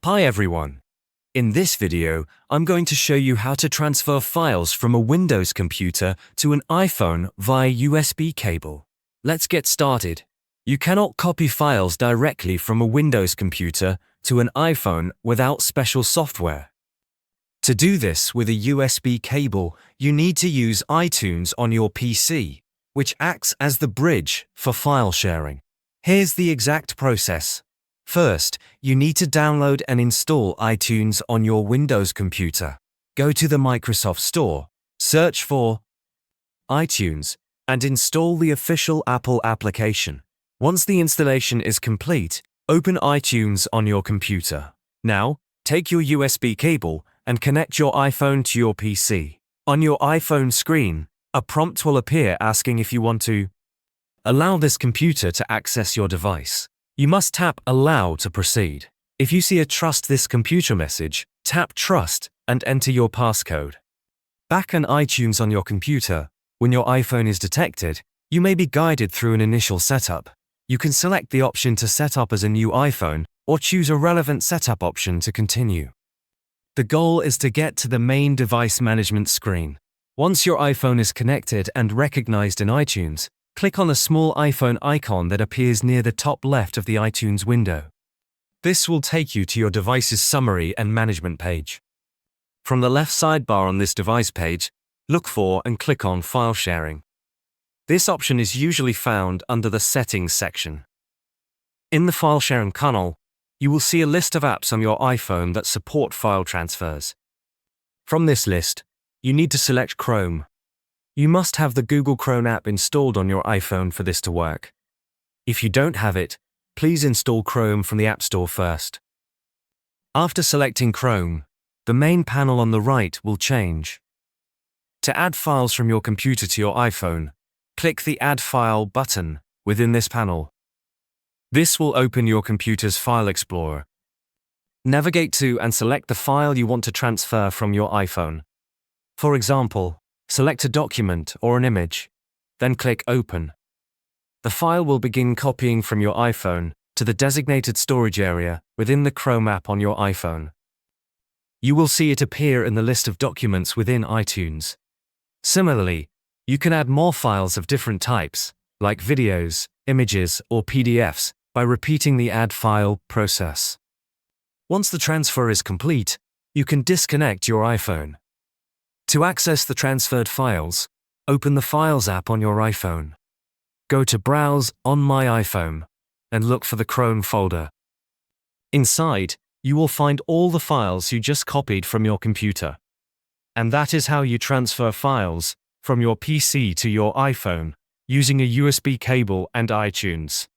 Hi everyone. In this video, I'm going to show you how to transfer files from a Windows computer to an iPhone via USB cable. Let's get started. You cannot copy files directly from a Windows computer to an iPhone without special software. To do this with a USB cable, you need to use iTunes on your PC, which acts as the bridge for file sharing. Here's the exact process. First, you need to download and install iTunes on your Windows computer. Go to the Microsoft Store, search for iTunes, and install the official Apple application. Once the installation is complete, open iTunes on your computer. Now, take your USB cable and connect your iPhone to your PC. On your iPhone screen, a prompt will appear asking if you want to allow this computer to access your device. You must tap Allow to proceed. If you see a Trust this computer message, tap Trust and enter your passcode. Back on iTunes on your computer, when your iPhone is detected, you may be guided through an initial setup. You can select the option to set up as a new iPhone or choose a relevant setup option to continue. The goal is to get to the main device management screen. Once your iPhone is connected and recognized in iTunes, click on the small iPhone icon that appears near the top left of the iTunes window. This will take you to your device's summary and management page. From the left sidebar on this device page, look for and click on File Sharing. This option is usually found under the Settings section. In the File Sharing panel, you will see a list of apps on your iPhone that support file transfers. From this list, you need to select Chrome. You must have the Google Chrome app installed on your iPhone for this to work. If you don't have it, please install Chrome from the App Store first. After selecting Chrome, the main panel on the right will change. To add files from your computer to your iPhone, click the Add File button within this panel. This will open your computer's File Explorer. Navigate to and select the file you want to transfer from your iPhone. For example, select a document or an image, then click Open. The file will begin copying from your iPhone to the designated storage area within the Chrome app on your iPhone. You will see it appear in the list of documents within iTunes. Similarly, you can add more files of different types, like videos, images, or PDFs, by repeating the Add File process. Once the transfer is complete, you can disconnect your iPhone. To access the transferred files, open the Files app on your iPhone. Go to Browse on My iPhone and look for the Chrome folder. Inside, you will find all the files you just copied from your computer. And that is how you transfer files from your PC to your iPhone using a USB cable and iTunes.